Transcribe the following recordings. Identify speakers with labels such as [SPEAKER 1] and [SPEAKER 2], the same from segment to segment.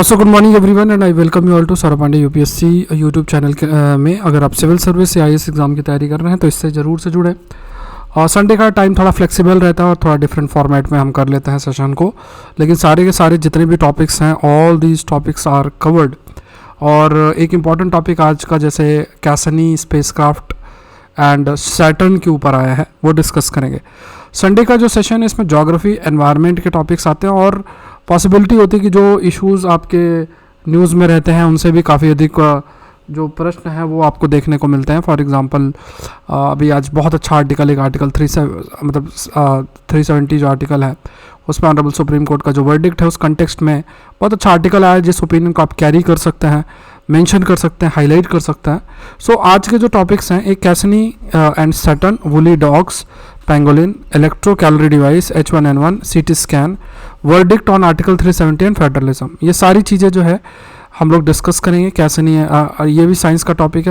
[SPEAKER 1] So good morning everyone and I welcome you all to Saurabh Pandey UPSC YouTube channel में अगर आप civil service या IAS exam की तैयारी कर रहे हैं तो इससे ज़रूर से जुड़े। संडे का टाइम थोड़ा फ्लेक्सिबल रहता है और थोड़ा डिफरेंट फॉर्मेट में हम कर लेते हैं सेशन को, लेकिन सारे के सारे जितने भी टॉपिक्स हैं all these topics are covered. और एक इम्पॉर्टेंट टॉपिक आज का जैसे कैसनी स्पेसक्राफ्ट एंड सैटर्न के ऊपर आया है वो डिस्कस करेंगे। संडे का जो सेशन है इसमें ज्योग्राफी एनवायरनमेंट के टॉपिक्स आते हैं और पॉसिबिलिटी होती है कि जो इश्यूज़ आपके न्यूज़ में रहते हैं उनसे भी काफ़ी अधिक जो प्रश्न है वो आपको देखने को मिलते हैं। फॉर एग्जांपल अभी आज बहुत अच्छा आर्टिकल, एक आर्टिकल 370 जो आर्टिकल है उसमें ऑनरेबल सुप्रीम कोर्ट का जो वर्डिक्ट है उस कंटेक्स्ट में बहुत अच्छा आर्टिकल आया जिस ओपिनियन को आप कैरी कर सकते हैं, मेंशन कर सकते हैं, हाईलाइट कर सकते हैं। सो आज के जो टॉपिक्स हैं, एक Cassini and Saturn, woolly dogs, pangolin, electrocaloric device, H1N1, CT scan, verdict on article 370 and federalism, ये सारी चीज़ें जो है हम लोग डिस्कस करेंगे। कैसनी ये भी साइंस का टॉपिक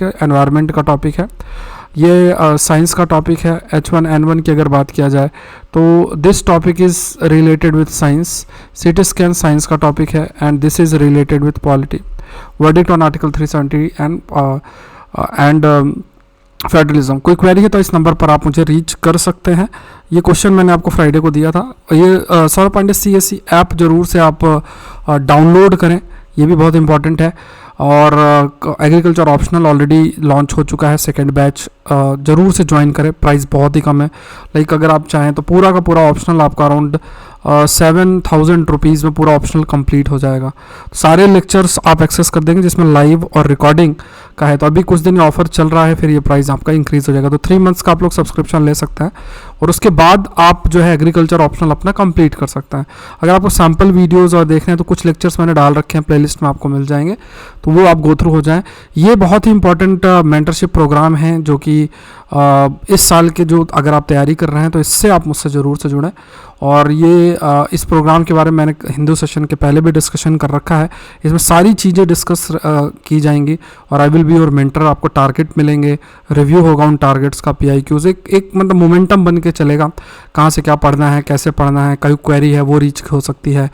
[SPEAKER 1] है, एनवायरनमेंट का टॉपिक है, ये साइंस का टॉपिक है। H1N1 की अगर बात किया जाए तो this topic is related with science. CT scan science का टॉपिक है and this is related with polity. Verdict on article 370 and federalism. कोई क्वेरी है तो इस नंबर पर आप मुझे रीच कर सकते हैं। ये क्वेश्चन मैंने आपको फ्राइडे को दिया था। ये सौरभ पांडे CSE ऐप ज़रूर से आप डाउनलोड करें, ये भी बहुत इंपॉर्टेंट है। और एग्रीकल्चर ऑप्शनल ऑलरेडी लॉन्च हो चुका है, सेकेंड बैच ज़रूर से ज्वाइन करें। प्राइस बहुत ही कम है, लाइक अगर आप चाहें तो पूरा का पूरा ऑप्शनल आपका अराउंड 7,000 रुपीज़ में पूरा ऑप्शनल कंप्लीट हो जाएगा। सारे लेक्चर्स आप एक्सेस कर देंगे जिसमें लाइव और रिकॉर्डिंग का है। तो अभी कुछ दिन ऑफर चल रहा है, फिर ये प्राइस आपका इंक्रीज़ हो जाएगा। तो 3 मंथ्स का आप लोग सब्सक्रिप्शन ले सकते हैं और उसके बाद आप जो है एग्रीकल्चर ऑप्शनल अपना कंप्लीट कर सकते हैं। अगर आपको सैम्पल वीडियोज़ और देखने हैं तो कुछ लेक्चर्स मैंने डाल रखे हैं, प्लेलिस्ट में आपको मिल जाएंगे, तो वो आप गो थ्रू हो जाएं। ये बहुत ही इंपॉर्टेंट मेंटरशिप प्रोग्राम है जो कि इस साल के जो अगर आप तैयारी कर रहे हैं तो इससे आप मुझसे ज़रूर से जुड़ें। और ये इस प्रोग्राम के बारे में मैंने हिंदू सेशन के पहले भी डिस्कशन कर रखा है। इसमें सारी चीज़ें डिस्कस की जाएंगी और I will be your mentor. आपको टारगेट मिलेंगे, रिव्यू होगा उन टारगेट्स का, PIQs, एक मतलब मोमेंटम बन के चलेगा, कहाँ से क्या पढ़ना है, कैसे पढ़ना है, कोई क्वेरी है वो रीच हो सकती है।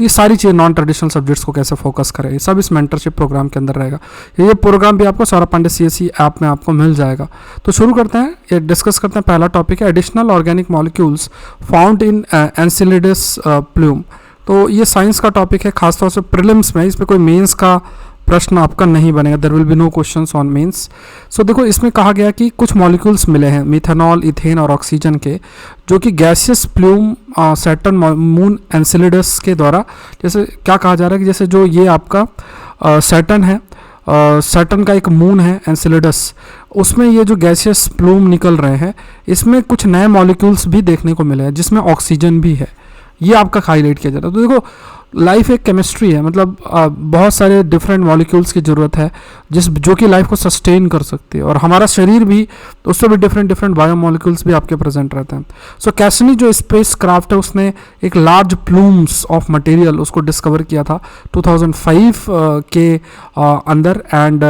[SPEAKER 1] ये सारी चीज़ें, नॉन ट्रेडिशनल सब्जेक्ट्स को कैसे फोकस करें, ये सब इस मेंटरशिप प्रोग्राम के अंदर रहेगा। ये प्रोग्राम भी आपको सौरभ पांडे CSE ऐप में आपको मिल जाएगा। तो शुरू करते हैं, ये डिस्कस करते हैं। पहला टॉपिक है additional organic molecules found in Enceladus plume. तो ये साइंस का टॉपिक है, खासतौर से प्रीलिम्स में। इसमें कोई मेंस का प्रश्न आपका नहीं बनेगा, there will be no questions on mains. So देखो, इसमें कहा गया कि कुछ मॉलिक्यूल्स मिले हैं मिथेनॉल, इथेन और ऑक्सीजन के, जो कि गैसियस प्लूम सैटर्न मून एनसिलिडस के द्वारा, जैसे क्या कहा जा रहा है कि जैसे जो ये आपका सैटर्न है, सैटर्न का एक मून है एनसिलिडस, उसमें ये जो गैसियस प्लूम निकल रहे हैं इसमें कुछ नए मॉलिक्यूल्स भी देखने को मिले हैं जिसमें ऑक्सीजन भी है। ये आपका हाईलाइट किया जा रहा है। तो देखो, लाइफ एक केमिस्ट्री है, मतलब बहुत सारे डिफरेंट मॉलिक्यूल्स की ज़रूरत है जो कि लाइफ को सस्टेन कर सकती है। और हमारा शरीर भी, उससे भी डिफरेंट बायोमॉलिक्यूल्स भी आपके प्रेजेंट रहते हैं। सो कैसनी जो स्पेस क्राफ्ट है उसने एक लार्ज प्लूम्स ऑफ मटेरियल उसको डिस्कवर किया था 2005 के अंदर। एंड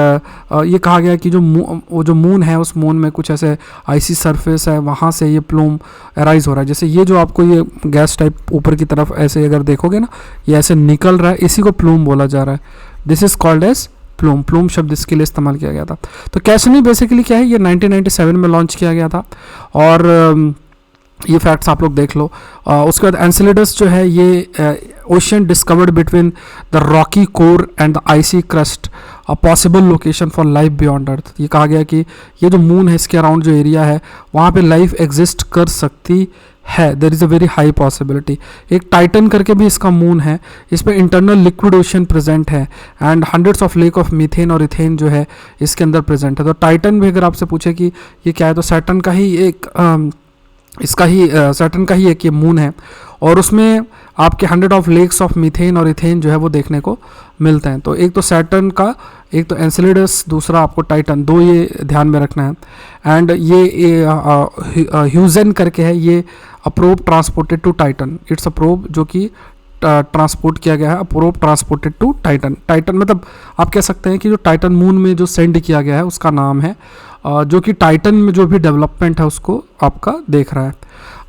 [SPEAKER 1] ये कहा गया कि वो जो मून है उस मून में कुछ ऐसे आइसी सरफेस है, वहाँ से ये प्लूम अराइज हो रहा है। जैसे ये जो आपको ये गैस टाइप ऊपर की तरफ ऐसे अगर देखोगे ना, ये ऐसे निकल रहा है, इसी को प्लूम बोला जा रहा है। This is called as plume. Plume शब्द इसके लिए इस्तेमाल किया गया था। तो कैसनी बेसिकली क्या है, ये 1997 में लॉन्च किया गया था और ये फैक्ट्स आप लोग देख लो। उसके बाद एनसिलिडस जो है ये ocean discovered between the rocky core and the icy crust, a possible location for life beyond earth. ये कहा गया कि ये जो मून है इसके अराउंड जो एरिया है वहाँ पे लाइफ एग्जिस्ट कर सकती है, there is a very high possibility. एक टाइटन करके भी इसका मून है, इस पर इंटरनल लिक्विड ओशन प्रेजेंट है and hundreds of lake of methane और इथेन जो है इसके अंदर प्रेजेंट है। तो टाइटन भी अगर आपसे पूछे कि ये क्या है तो सैटर्न का ही एक सैटर्न का ही एक ये मून है और उसमें आपके 100 ऑफ लेक्स ऑफ मीथेन और इथेन जो है वो देखने को मिलते हैं। तो एक तो सैटर्न का, एक तो एनसिलिडस, दूसरा आपको टाइटन, दो ये ध्यान में रखना है। एंड ये ह्यूजन करके है, ये a probe transported to Titan. It's a probe जो कि ट्रांसपोर्ट किया गया है, probe transported to Titan. Titan मतलब आप कह सकते हैं कि जो टाइटन मून में जो सेंड किया गया है उसका नाम है, जो कि टाइटन में जो भी डेवलपमेंट है उसको आपका देख रहा है।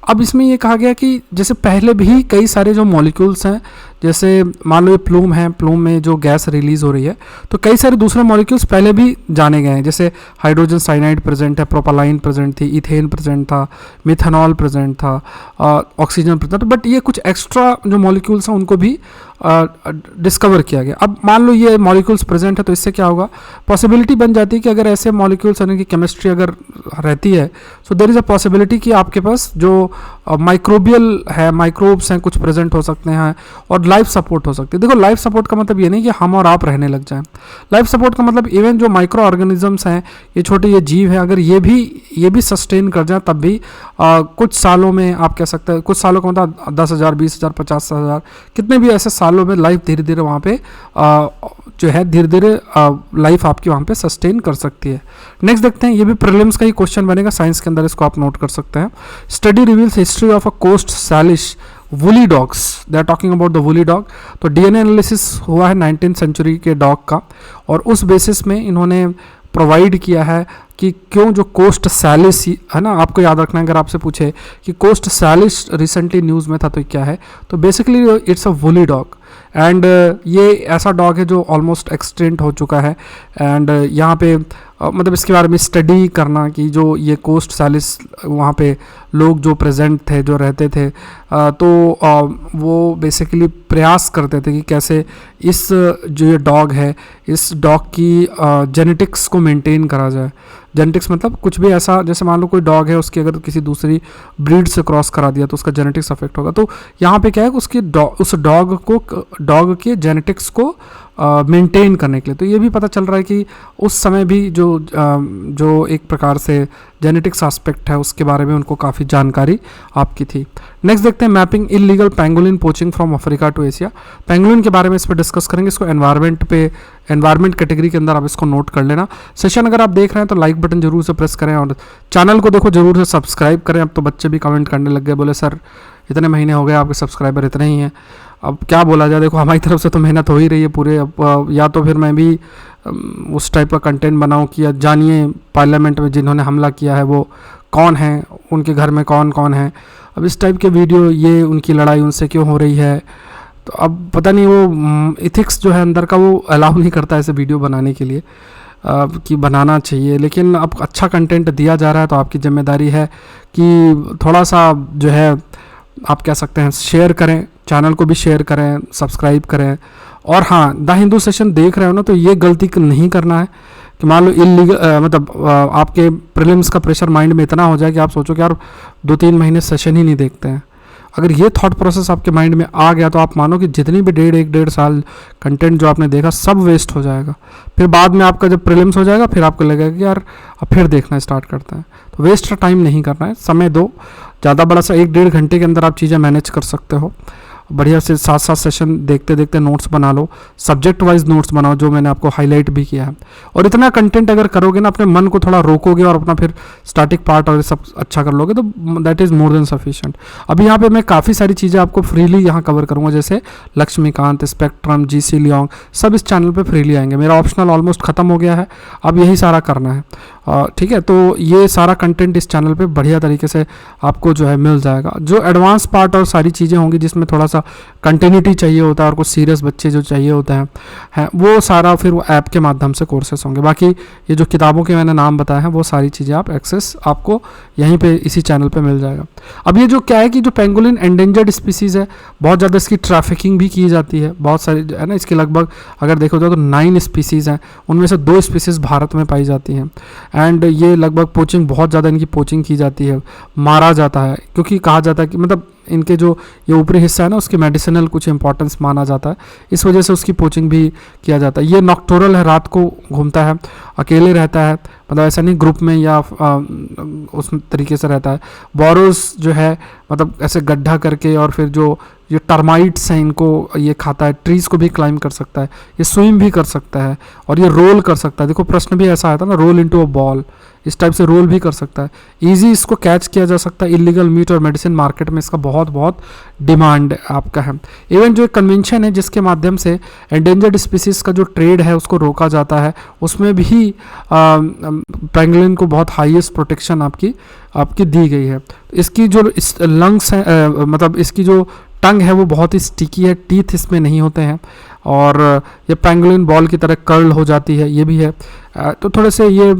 [SPEAKER 1] अब इसमें ये कहा गया कि जैसे पहले भी कई सारे जो मॉलिक्यूल्स हैं जैसे मान लो ये प्लूम है, प्लूम में जो गैस रिलीज हो रही है तो कई सारे दूसरे मॉलिक्यूल्स पहले भी जाने गए हैं, जैसे हाइड्रोजन साइनाइड प्रेजेंट है, प्रोपालाइन प्रेजेंट थी, इथेन प्रेजेंट था, मिथेनॉल प्रेजेंट था, ऑक्सीजन प्रेजेंट, बट ये कुछ एक्स्ट्रा जो मॉलिक्यूल्स हैं उनको भी डिस्कवर किया गया। अब मान लो ये मॉलिक्यूल्स प्रेजेंट है तो इससे क्या होगा, पॉसिबिलिटी बन जाती है कि अगर ऐसे मॉलिक्यूल्स यानी कि केमिस्ट्री अगर रहती है so there is a possibility कि आपके पास जो माइक्रोबियल है, माइक्रोब्स हैं कुछ प्रेजेंट हो सकते हैं और लाइफ सपोर्ट हो सकती है। देखो लाइफ सपोर्ट का मतलब ये नहीं कि हम और आप रहने लग जाएं, लाइफ सपोर्ट का मतलब इवन जो माइक्रो ऑर्गेनिजम्स हैं, ये छोटे ये जीव हैं, अगर ये भी सस्टेन कर जाए तब भी कुछ सालों में आप कह सकते हैं, कुछ सालों का मतलब 10,000 20,000 50,000 कितने भी ऐसे सालों में लाइफ धीरे धीरे वहाँ पे जो है धीरे धीरे लाइफ आपकी वहाँ पे सस्टेन कर सकती है। नेक्स्ट देखते हैं, ये भी प्रीलिम्स का ही क्वेश्चन बनेगा साइंस के अंदर, इसको आप नोट कर सकते हैं। Study reveals history of a Coast Salish woolly dogs, they are talking about the woolly dog. तो डीएनए एनालिसिस हुआ है 19th सेंचुरी के डॉग का और उस बेसिस में इन्होंने प्रोवाइड किया है कि क्यों जो कोस्ट सैलिस है ना, आपको याद रखना है अगर आपसे पूछे कि कोस्ट सैलिस रिसेंटली न्यूज़ में था तो क्या है, तो basically it's a woolly dog and ये ऐसा डॉग है जो ऑलमोस्ट एक्सटेंट हो चुका है एंड यहाँ पे मतलब इसके बारे में स्टडी करना कि जो ये कोस्ट सैलिस वहाँ पे लोग जो प्रेजेंट थे, जो रहते थे, तो वो बेसिकली प्रयास करते थे कि कैसे इस जो ये डॉग है, इस डॉग की जेनेटिक्स को मेंटेन करा जाए। जेनेटिक्स मतलब कुछ भी ऐसा, जैसे मान लो कोई डॉग है उसकी अगर किसी दूसरी ब्रीड से क्रॉस करा दिया तो उसका जेनेटिक्स अफेक्ट होगा, तो यहाँ पे क्या है उसकी उस डॉग के जेनेटिक्स को मेंटेन करने के लिए, तो ये भी पता चल रहा है कि उस समय भी जो एक प्रकार से जेनेटिक्स एस्पेक्ट है उसके बारे में उनको काफ़ी जानकारी आपकी थी। नेक्स्ट देखते हैं, mapping illegal pangolin poaching from Africa to Asia. Pangolin के बारे में इस पर डिस्कस करेंगे, इसको एनवायरमेंट कैटेगरी के अंदर आप इसको नोट कर लेना। सेशन अगर आप देख रहे हैं तो लाइक बटन जरूर से प्रेस करें और चैनल को देखो जरूर से सब्सक्राइब करें। अब तो बच्चे भी कमेंट करने लग गए, बोले सर इतने महीने हो गए आपके सब्सक्राइबर इतने ही हैं, अब क्या बोला जाए। देखो हमारी तरफ से तो मेहनत हो ही रही है पूरे, अब या तो फिर मैं भी उस टाइप का कंटेंट बनाऊं कि जानिए पार्लियामेंट में जिन्होंने हमला किया है वो कौन है, उनके घर में कौन कौन है। अब इस टाइप के वीडियो, ये उनकी लड़ाई उनसे क्यों हो रही है, तो अब पता नहीं वो इथिक्स जो है अंदर का वो अलाउ नहीं करता ऐसे वीडियो बनाने के लिए कि बनाना चाहिए, लेकिन अब अच्छा कंटेंट दिया जा रहा है तो आपकी जिम्मेदारी है कि थोड़ा सा जो है आप कह सकते हैं शेयर करें, चैनल को भी शेयर करें, सब्सक्राइब करें। और हाँ, द हिंदू सेशन देख रहे हो ना, तो ये गलती नहीं करना है कि मान लो इलीगल मतलब आपके प्रीलिम्स का प्रेशर माइंड में इतना हो जाए कि आप सोचो कि यार 2-3 महीने सेशन ही नहीं देखते हैं। अगर ये थॉट प्रोसेस आपके माइंड में आ गया तो आप मानो कि जितनी भी 1.5 साल कंटेंट जो आपने देखा सब वेस्ट हो जाएगा। फिर बाद में आपका जब प्रीलिम्स हो जाएगा फिर आपको लगेगा कि यार अब फिर देखना स्टार्ट करते हैं। तो वेस्ट टाइम नहीं करना है, समय दो, ज़्यादा बड़ा सा 1-1.5 घंटे के अंदर आप चीज़ें मैनेज कर सकते हो। बढ़िया से 7-7 सेशन देखते देखते नोट्स बना लो, सब्जेक्ट वाइज नोट्स बनाओ जो मैंने आपको हाईलाइट भी किया है। और इतना कंटेंट अगर करोगे ना, अपने मन को थोड़ा रोकोगे और अपना फिर स्टैटिक पार्ट और सब अच्छा कर लोगे तो that is more than sufficient. अभी यहाँ पे मैं काफ़ी सारी चीज़ें आपको फ्रीली यहाँ कवर करूँगा, जैसे लक्ष्मीकांत, स्पेक्ट्रम, जीसी लियोंग, सब इस चैनल पर फ्रीली आएंगे। मेरा ऑप्शनल ऑलमोस्ट ख़त्म हो गया है, अब यही सारा करना है। ठीक है, तो ये सारा कंटेंट इस चैनल पे बढ़िया तरीके से आपको जो है मिल जाएगा। जो एडवांस पार्ट और सारी चीज़ें होंगी जिसमें थोड़ा सा कंटिन्यूटी चाहिए होता है और कुछ सीरियस बच्चे जो चाहिए होते हैं वो सारा फिर वो ऐप के माध्यम से कोर्सेस होंगे। बाकी ये जो किताबों के मैंने नाम बताए हैं वो सारी चीज़ें आप एक्सेस आपको यहीं पे इसी चैनल पे मिल जाएगा। अब ये जो क्या है कि जो पेंगोलिन एंडेंजर्ड स्पीसीज़ है, बहुत ज़्यादा इसकी ट्रैफिकिंग भी की जाती है, बहुत सारी है ना, इसके लगभग अगर देखो तो 9 स्पीसीज़ हैं, उनमें से 2 स्पीसीज़ भारत में पाई जाती हैं। एंड ये लगभग पोचिंग, बहुत ज़्यादा इनकी पोचिंग की जाती है, मारा जाता है, क्योंकि कहा जाता है कि मतलब इनके जो ये ऊपरी हिस्सा है ना उसकी मेडिसिनल कुछ इंपॉर्टेंस माना जाता है, इस वजह से उसकी पोचिंग भी किया जाता है। ये नॉक्टोरल है, रात को घूमता है, अकेले रहता है, मतलब ऐसा नहीं ग्रुप में या उस तरीके से रहता है। बोरोस जो है मतलब ऐसे गड्ढा करके, और फिर जो ये टर्माइट्स हैं इनको ये खाता है, ट्रीज़ को भी क्लाइंब कर सकता है, ये स्विम भी कर सकता है और ये रोल कर सकता है। देखो प्रश्न भी ऐसा आया था ना, रोल इनटू अ बॉल, इस टाइप से रोल भी कर सकता है। इजी इसको कैच किया जा सकता है। इलीगल मीट और मेडिसिन मार्केट में इसका बहुत बहुत डिमांड आपका है। इवन जो एक कन्वेंशन है जिसके माध्यम से एंडेंजर्ड स्पीसीज़ का जो ट्रेड है उसको रोका जाता है, उसमें भी पेंगुलिन को बहुत हाईएस्ट प्रोटेक्शन आपकी दी गई है। इसकी जो लंग्स हैं मतलब इसकी जो टंग है वो बहुत ही स्टिकी है, टीथ इसमें नहीं होते हैं, और ये पेंगुलिन बॉल की तरह कर्ल हो जाती है, ये भी है। तो थोड़े से ये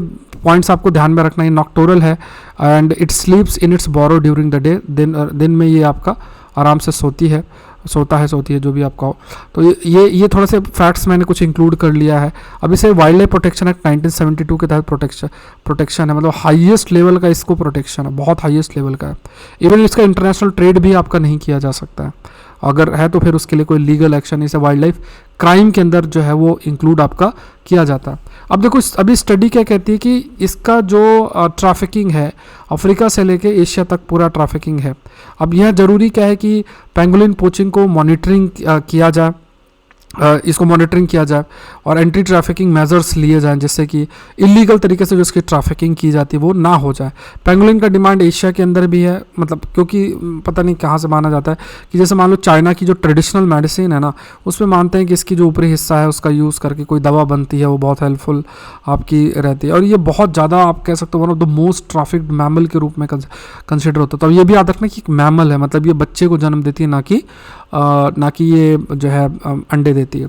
[SPEAKER 1] पॉइंट्स आपको ध्यान में रखना है। नॉक्टोरल है and it sleeps in its burrow during the day, दिन में ये आपका आराम से सोती है जो भी आपका हो। तो ये थोड़ा से फैक्ट्स मैंने कुछ इंक्लूड कर लिया है। अब इसे वाइल्ड लाइफ प्रोटेक्शन एक्ट 1972 के तहत प्रोटेक्शन है, मतलब हाईएस्ट लेवल का इसको प्रोटेक्शन है, बहुत हाईएस्ट लेवल का है। इवन इसका इंटरनेशनल ट्रेड भी आपका नहीं किया जा सकता है, अगर है तो फिर उसके लिए कोई लीगल एक्शन, इसे वाइल्ड लाइफ क्राइम के अंदर जो है वो इंक्लूड आपका किया जाता है। अब देखो अभी स्टडी क्या कहती है कि इसका जो ट्रैफिकिंग है अफ्रीका से लेके एशिया तक पूरा ट्रैफिकिंग है। अब यह ज़रूरी क्या है कि पेंगुलिन पोचिंग को मॉनिटरिंग किया जाए, इसको मॉनिटरिंग किया जाए और एंटी ट्रैफिकिंग मेजर्स लिए जाएं, जिससे कि इलीगल तरीके से जो इसकी ट्रैफिकिंग की जाती है वो ना हो जाए। पेंगुलिन का डिमांड एशिया के अंदर भी है, मतलब क्योंकि पता नहीं कहाँ से माना जाता है कि जैसे मान लो चाइना की जो ट्रेडिशनल मेडिसिन है ना, उसमें मानते हैं कि इसकी जो ऊपरी हिस्सा है उसका यूज़ करके कोई दवा बनती है, वो बहुत हेल्पफुल आपकी रहती है। और ये बहुत ज़्यादा आप कह सकते हो one of the most trafficked mammal के रूप में कंसिडर होता है। तो अब ये भी याद रखना कि मैमल है, मतलब ये बच्चे को जन्म देती है, ना कि ये जो है अंडे देती है।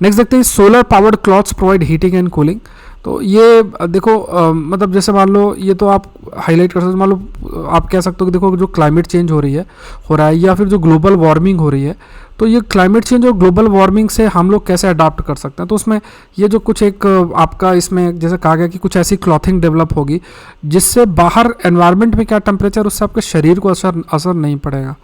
[SPEAKER 1] नेक्स्ट देखते हैं solar powered clothes provide heating and cooling. तो ये देखो मतलब जैसे मान लो ये तो आप हाईलाइट कर सकते हो, मान लो आप कह सकते हो कि देखो जो क्लाइमेट चेंज हो रहा है या फिर जो ग्लोबल वार्मिंग हो रही है, तो ये क्लाइमेट चेंज और ग्लोबल वार्मिंग से हम लोग कैसे अडाप्ट कर सकते हैं। तो उसमें ये जो कुछ एक आपका इसमें जैसे कहा गया कि कुछ ऐसी क्लॉथिंग डेवलप होगी जिससे बाहर एनवायरनमेंट में क्या टेम्परेचर, उससे आपके शरीर को असर नहीं पड़ेगा।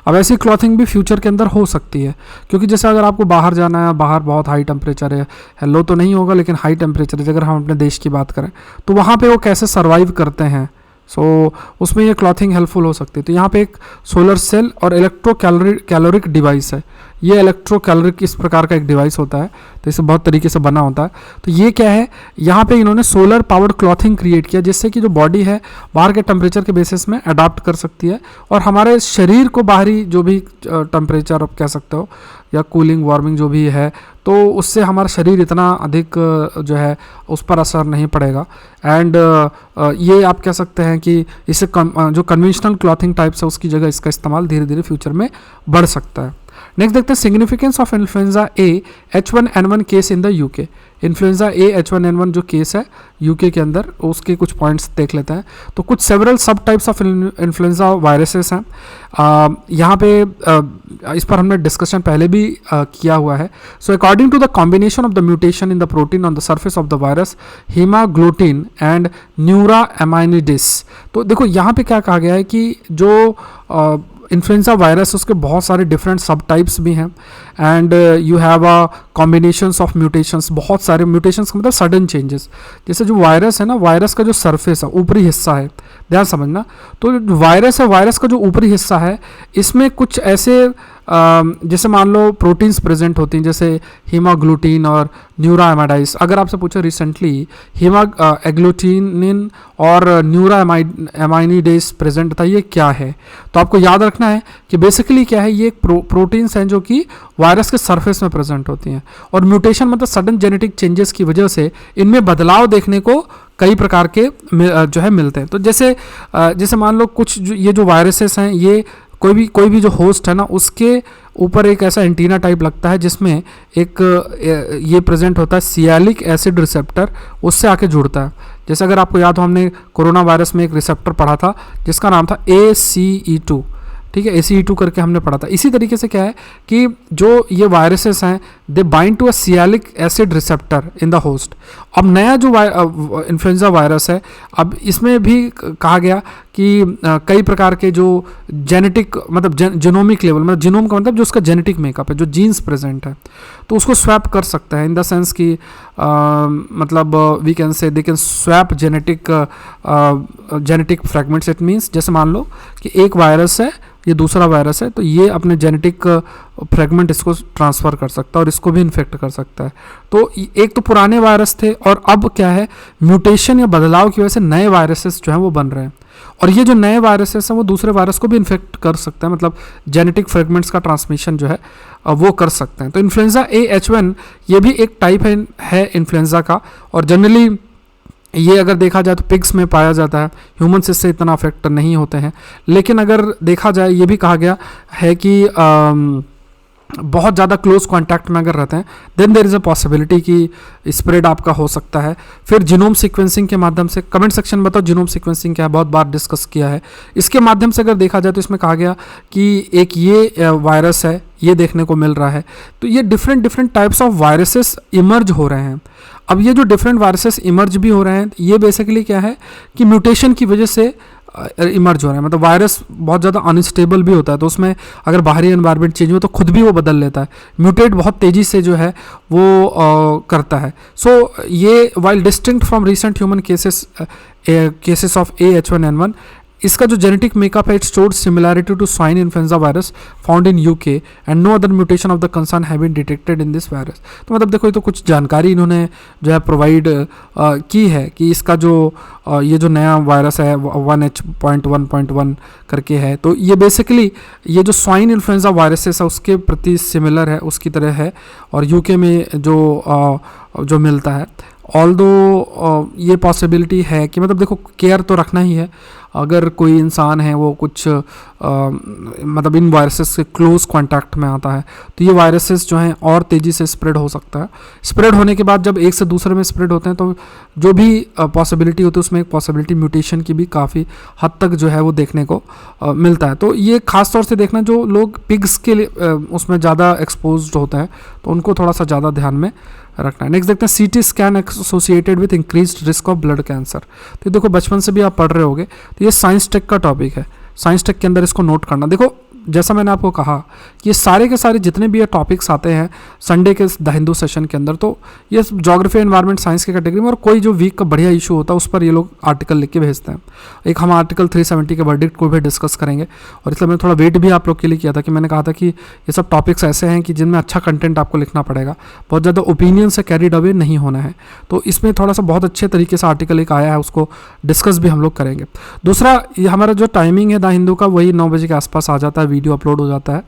[SPEAKER 1] अब ऐसी क्लॉथिंग भी फ्यूचर के अंदर हो सकती है, क्योंकि जैसे अगर आपको बाहर जाना है, बाहर बहुत हाई टेम्परेचर है, लो तो नहीं होगा लेकिन हाई टेम्परेचर है, अगर हम अपने देश की बात करें तो वहाँ पर वो कैसे सर्वाइव करते हैं, उसमें ये क्लॉथिंग हेल्पफुल हो सकती है। तो यहाँ पे एक सोलर सेल और इलेक्ट्रो कैलोरिक डिवाइस है। ये इलेक्ट्रो कैलोरिक इस प्रकार का एक डिवाइस होता है, तो इसे बहुत तरीके से बना होता है। तो ये क्या है, यहाँ पे इन्होंने सोलर पावर्ड क्लॉथिंग क्रिएट किया, जिससे कि जो बॉडी है बाहर के टेम्परेचर के बेसिस में अडाप्ट कर सकती है और हमारे शरीर को बाहरी जो भी टेम्परेचर आप कह सकते हो या कूलिंग वार्मिंग जो भी है, तो उससे हमारा शरीर इतना अधिक जो है उस पर असर नहीं पड़ेगा। एंड ये आप कह सकते हैं कि इसे जो कन्वेंशनल क्लॉथिंग टाइप्स है उसकी जगह इसका इस्तेमाल धीरे धीरे फ्यूचर में बढ़ सकता है। नेक्स्ट देखते हैं significance of influenza A H1N1 case in the UK. Influenza A H1N1 जो केस है यूके के अंदर, उसके कुछ पॉइंट्स देख लेते हैं। तो कुछ सेवरल सब टाइप्स ऑफ इन्फ्लुएंजा वायरसेस हैं। यहाँ पे इस पर हमने डिस्कशन पहले भी किया हुआ है। So according to the combination of the mutation in the protein on the surface of the virus haemagglutinin and neuraminidase. तो देखो यहाँ पे क्या कहा गया है कि जो इन्फ्लुएंजा वायरस उसके बहुत सारे डिफरेंट सब टाइप्स भी हैं and you have a combinations of mutations. बहुत सारे म्यूटेशंस का मतलब सडन चेंजेस। जैसे जो वायरस है ना, वायरस का जो सरफेस है, ऊपरी हिस्सा है, ध्यान समझना। तो जो वायरस है, वायरस का जो ऊपरी हिस्सा है, इसमें कुछ ऐसे जैसे मान लो प्रोटीन्स प्रेजेंट होती हैं, जैसे हीमाग्लूटिन और न्यूराएमाइडाइस। अगर आपसे पूछो रिसेंटली हीमाग्लूटिनिन और न्यूराएमाइनिडेस प्रेजेंट था, ये क्या है, तो आपको याद रखना है कि बेसिकली क्या है, ये प्रोटीन्स हैं जो कि वायरस के सरफेस में प्रेजेंट होती हैं। और म्यूटेशन मतलब सडन जेनेटिक चेंजेस की वजह से इनमें बदलाव देखने को कई प्रकार के जो है मिलते हैं। तो जैसे मान लो कुछ ये जो वायरसेस हैं, ये कोई भी जो होस्ट है ना, उसके ऊपर एक ऐसा एंटीना टाइप लगता है जिसमें एक ये प्रेजेंट होता है सियालिक एसिड रिसेप्टर, उससे आके जुड़ता है। जैसे अगर आपको याद हो, हमने कोरोना वायरस में एक रिसेप्टर पढ़ा था जिसका नाम था ACE2, ठीक है, ACE2 करके हमने पढ़ा था। इसी तरीके से क्या है कि जो ये वायरसेस हैं, they bind to a sialic acid receptor in the host. अब नया जो इन्फ्लुएंजा वायरस है, अब इसमें भी कहा गया कि कई प्रकार के जो जेनेटिक मतलब जेनोमिक लेवल, मतलब जीनोम का मतलब जो उसका जेनेटिक मेकअप है, जो जीन्स प्रेजेंट है, तो उसको स्वैप कर सकता है इन द सेंस कि मतलब we can say they can swap genetic fragments. It means जैसे मान लो कि एक वायरस है, ये दूसरा वायरस है, तो ये अपने जेनेटिक फ्रैगमेंट इसको ट्रांसफ़र कर सकता है और इसको भी इन्फेक्ट कर सकता है। तो एक तो पुराने वायरस थे और अब क्या है, म्यूटेशन या बदलाव की वजह से नए वायरसेस जो हैं वो बन रहे हैं, और ये जो नए वायरसेस हैं वो दूसरे वायरस को भी इन्फेक्ट कर सकते हैं, मतलब जेनेटिक फ्रैगमेंट्स का ट्रांसमिशन जो है वो कर सकते हैं। तो इन्फ्लुएंजा A H1 ये भी एक टाइप है इन्फ्लुएंजा का, और जनरली ये अगर देखा जाए तो पिग्स में पाया जाता है, ह्यूमन्स इससे इतना अफेक्ट नहीं होते हैं। लेकिन अगर देखा जाए, ये भी कहा गया है कि बहुत ज़्यादा क्लोज कांटेक्ट में अगर रहते हैं then there is a possibility कि स्प्रेड आपका हो सकता है। फिर जीनोम सीक्वेंसिंग के माध्यम से, कमेंट सेक्शन में बताओ जीनोम सीक्वेंसिंग क्या है, बहुत बार डिस्कस किया है। इसके माध्यम से अगर देखा जाए तो इसमें कहा गया कि एक ये वायरस है, ये देखने को मिल रहा है। तो ये different types of viruses emerge हो रहे हैं। अब ये जो डिफरेंट वायरसेस इमर्ज भी हो रहे हैं, ये बेसिकली क्या है कि म्यूटेशन की वजह से इमर्ज हो रहा है। मतलब वायरस बहुत ज़्यादा अनस्टेबल भी होता है, तो उसमें अगर बाहरी एनवायरनमेंट चेंज हो तो खुद भी वो बदल लेता है, म्यूटेट बहुत तेज़ी से जो है वो करता है। सो ये while distinct from recent human cases of AH1N1, इसका जो जेनेटिक मेकअप है it showed similarity to swine influenza virus found in UK and no other mutation of the concern have been detected in this virus. तो मतलब देखो, ये तो कुछ जानकारी इन्होंने जो है प्रोवाइड की है कि इसका जो ये जो नया वायरस है 1H.1.1 करके है, तो ये बेसिकली ये जो स्वाइन इन्फ्लुएंजा वायरसेस है उसके प्रति सिमिलर है, उसकी तरह है, और UK में जो मिलता है। ऑल्दो ये पॉसिबिलिटी है कि मतलब देखो केयर तो रखना ही है। अगर कोई इंसान है वो कुछ मतलब इन वायरसेस के क्लोज कांटेक्ट में आता है तो ये वायरसेस जो हैं और तेज़ी से स्प्रेड हो सकता है। स्प्रेड होने के बाद जब एक से दूसरे में स्प्रेड होते हैं तो जो भी पॉसिबिलिटी होती है उसमें एक पॉसिबिलिटी म्यूटेशन की भी काफ़ी हद तक जो है वो देखने को मिलता है। तो ये खास तौर से देखना, जो लोग पिग्स के लिए उसमें ज़्यादा एक्सपोज्ड होता है तो उनको थोड़ा सा ज़्यादा ध्यान में रखना है। नेक्स्ट देखते हैं CT scan associated with increased risk of blood cancer. तो देखो बचपन से भी आप पढ़ रहे होगे, तो ये साइंस टेक का टॉपिक है। साइंस टेक के अंदर इसको नोट करना। देखो जैसा मैंने आपको कहा कि ये सारे के सारे जितने भी ये टॉपिक्स आते हैं संडे के द हिंदू सेशन के अंदर, तो ये ज्योग्राफी एनवायरनमेंट साइंस के कैटेगरी में, और कोई जो वीक का बढ़िया इशू होता है उस पर ये लोग आर्टिकल लिख के भेजते हैं। एक हम आर्टिकल 370 के वर्डिक्ट को भी डिस्कस करेंगे, और इसलिए मैंने थोड़ा वेट भी आप लोग के लिए किया था कि मैंने कहा था कि ये सब टॉपिक्स ऐसे हैं कि जिनमें अच्छा कंटेंट आपको लिखना पड़ेगा, बहुत ज़्यादा ओपिनियन से कैरिड अवे नहीं होना है। तो इसमें थोड़ा सा बहुत अच्छे तरीके से आर्टिकल एक आया है, उसको डिस्कस भी हम लोग करेंगे। दूसरा, ये हमारा जो टाइमिंग है द हिंदू का, वही 9 बजे के आसपास आ जाता है, वीडियो अपलोड हो जाता है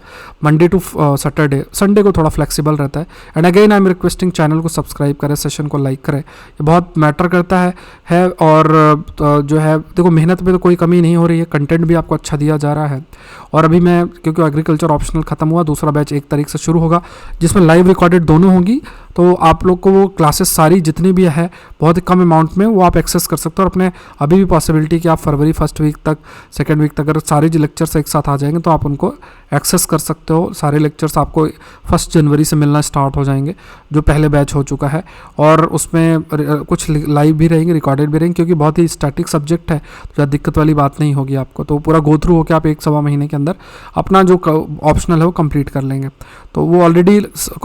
[SPEAKER 1] मंडे टू सैटरडे। संडे को थोड़ा फ्लेक्सिबल रहता है। And again I am requesting channel को सब्सक्राइब करें, सेशन को लाइक करें, ये बहुत मैटर करता है। और जो है देखो मेहनत में तो कोई कमी नहीं हो रही है, कंटेंट भी आपको अच्छा दिया जा रहा है। और अभी मैं, क्योंकि एग्रीकल्चर ऑप्शनल खत्म हुआ, दूसरा बैच 1 तारीख से शुरू होगा जिसमें लाइव रिकॉर्डेड दोनों होंगी, तो आप लोग को वो क्लासेस सारी जितनी भी है बहुत ही कम अमाउंट में वो आप एक्सेस कर सकते हो। और अपने अभी भी पॉसिबिलिटी कि आप फरवरी फर्स्ट वीक तक, सेकेंड वीक तक अगर सारे जो लेक्चर्स एक साथ आ जाएंगे तो आप उनको एक्सेस कर सकते हो। सारे लेक्चर्स आपको 1 जनवरी से मिलना स्टार्ट हो जाएंगे, जो पहले बैच हो चुका है। और उसमें कुछ लाइव भी रहेंगे, रिकॉर्डेड भी रहेंगे, क्योंकि बहुत ही स्टैटिक सब्जेक्ट है, तो ज़्यादा दिक्कत वाली बात नहीं होगी आपको। तो पूरा गो थ्रू होकर आप 1-1.25 महीने के अंदर अपना जो ऑप्शनल है वो कंप्लीट कर लेंगे। तो वो ऑलरेडी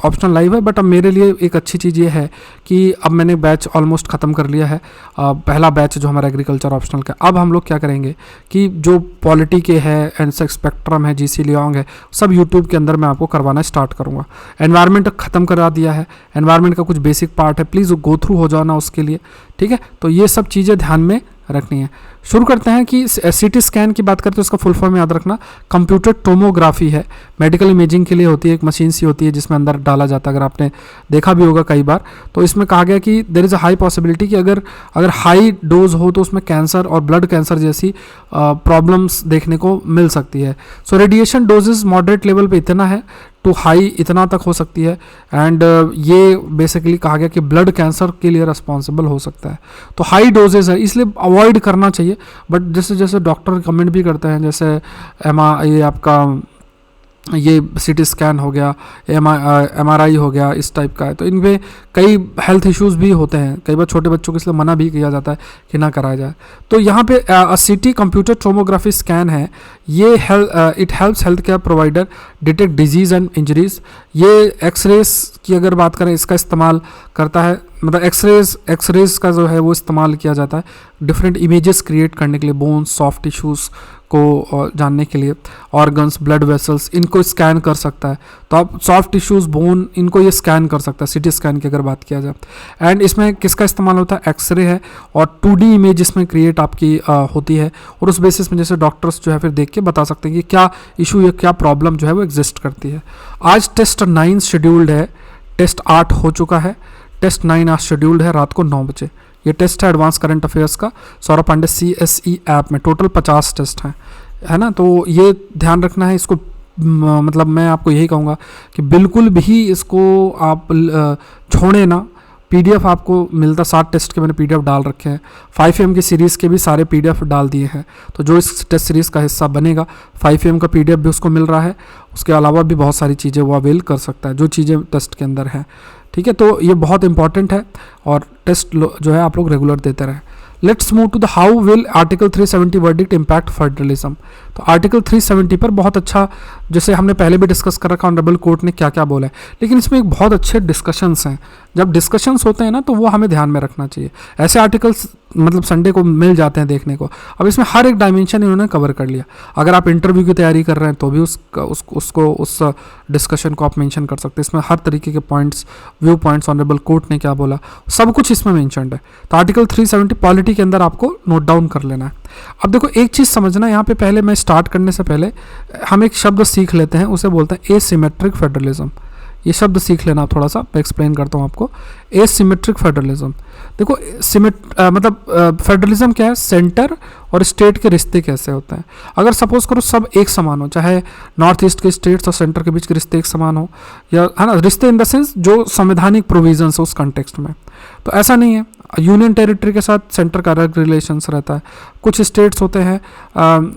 [SPEAKER 1] ऑप्शनल लाइव है, बट अब मेरे लिए एक अच्छी चीज़ ये है कि अब मैंने बैच ऑलमोस्ट ख़त्म कर लिया है, पहला बैच जो हमारा एग्रीकल्चर ऑप्शनल का। अब हम लोग क्या करेंगे कि जो पॉलिटी के है, एनसेक स्पेक्ट्रम है, GC लियोंग है, सब यूट्यूब के अंदर मैं आपको करवाना स्टार्ट करूँगा। एनवायरनमेंट ख़त्म करा दिया है, एनवायरनमेंट का कुछ बेसिक पार्ट है, प्लीज़ गो थ्रू हो जाना उसके लिए, ठीक है। तो ये सब चीज़ें ध्यान में रखनी है। शुरू करते हैं कि CT स्कैन की बात करते हैं, उसका फुल फॉर्म याद रखना, कंप्यूटर टोमोग्राफी है। मेडिकल इमेजिंग के लिए होती है, एक मशीन सी होती है जिसमें अंदर डाला जाता है, अगर आपने देखा भी होगा कई बार। तो इसमें कहा गया कि there is a high possibility कि अगर हाई डोज हो तो उसमें कैंसर और ब्लड कैंसर जैसी प्रॉब्लम्स देखने को मिल सकती है। सो रेडिएशन डोजेज मॉडरेट लेवल पे इतना है टू हाई इतना तक हो सकती है। एंड ये बेसिकली कहा गया कि ब्लड कैंसर के लिए रिस्पॉन्सिबल हो सकता है। तो हाई डोजेज है, इसलिए अवॉइड करना चाहिए। बट जैसे जैसे डॉक्टर कमेंट भी करते हैं, जैसे ये आपका ये CT स्कैन हो गया, MRI हो गया, इस टाइप का है, तो इनमें कई हेल्थ इश्यूज भी होते हैं। कई बार छोटे बच्चों को इसलिए मना भी किया जाता है कि ना कराया जाए। तो यहाँ पे CT कंप्यूटर टोमोग्राफी स्कैन है, ये it helps health care provider detect disease and injuries. ये एक्सरेज की अगर बात करें, इसका इस्तेमाल करता है, मतलब एक्सरेज का जो है वो इस्तेमाल किया जाता है डिफरेंट इमेजेस क्रिएट करने के लिए, बोन्स, सॉफ्ट टिश्यूज़ को जानने के लिए, ऑर्गन्स, ब्लड वेसल्स, इनको स्कैन कर सकता है। तो आप सॉफ्ट टिश्यूज़, बोन, इनको ये स्कैन कर सकता है CT स्कैन की अगर बात किया जाए। एंड इसमें किसका इस्तेमाल होता है, एक्सरे है, और 2D इमेज इसमें क्रिएट आपकी होती है, और उस बेसिस में जैसे डॉक्टर्स जो है फिर देख के बता सकते हैं कि क्या इशू या क्या प्रॉब्लम जो है वो एग्जिस्ट करती है। आज टेस्ट 9 शेड्यूल्ड है, टेस्ट 8 हो चुका है, टेस्ट 9 आज शेड्यूल्ड है रात को 9 बजे। ये टेस्ट है एडवांस करंट अफेयर्स का सौरभ पांडे CSE ऐप में। टोटल 50 टेस्ट हैं, है ना। तो ये ध्यान रखना है इसको। मतलब मैं आपको यही कहूँगा कि बिल्कुल भी इसको आप छोड़े ना। PDF आपको मिलता, 7 टेस्ट के मैंने PDF डाल रखे हैं। 5am की सीरीज़ के भी सारे PDF डाल दिए हैं। तो जो इस टेस्ट सीरीज़ का हिस्सा बनेगा 5am का PDF भी उसको मिल रहा है। उसके अलावा भी बहुत सारी चीज़ें वो अवेल कर सकता है जो चीज़ें टेस्ट के अंदर हैं, ठीक है। तो ये बहुत इंपॉर्टेंट है और टेस्ट जो है आप लोग रेगुलर देते रहें। Let's move to the how will article 370 verdict impact federalism. तो आर्टिकल 370 पर बहुत अच्छा, जैसे हमने पहले भी डिस्कस कर रखा, ऑनरेबल कोर्ट ने क्या क्या बोला है, लेकिन इसमें एक बहुत अच्छे डिस्कशंस हैं। जब डिस्कशंस होते हैं ना तो वो हमें ध्यान में रखना चाहिए। ऐसे आर्टिकल्स मतलब संडे को मिल जाते हैं देखने को। अब इसमें हर एक डायमेंशन इन्होंने कवर कर लिया। अगर आप इंटरव्यू की तैयारी कर रहे हैं तो भी उस डिस्कशन को आप मेंशन कर सकते हैं। इसमें हर तरीके के points, view points, honourable court ने क्या बोला, सब कुछ इसमें मेंशन्ड है। तो आर्टिकल 370 पॉलिटी के अंदर आपको नोट डाउन कर लेना है। अब देखो एक चीज़ समझना यहाँ पे, पहले मैं स्टार्ट करने से पहले हम एक शब्द सीख लेते हैं, उसे बोलते हैं एसिमेट्रिक फेडरलिज्म। ये शब्द सीख लेना थोड़ा सा, मैं एक्सप्लेन करता हूँ आपको। एसिमेट्रिक फेडरलिज्म, देखो मतलब फेडरलिज्म क्या है, सेंटर और स्टेट के रिश्ते कैसे होते हैं। अगर सपोज करो सब एक समान हो, चाहे नॉर्थ ईस्ट के स्टेट्स और सेंटर के बीच के रिश्ते एक समान हो, या है ना, रिश्ते इन द सेंस जो संवैधानिक प्रोविजंस हो उस कंटेक्स्ट में, तो ऐसा नहीं है। यूनियन टेरिटरी के साथ सेंटर का अलग रिलेशंस रहता है। कुछ स्टेट्स होते हैं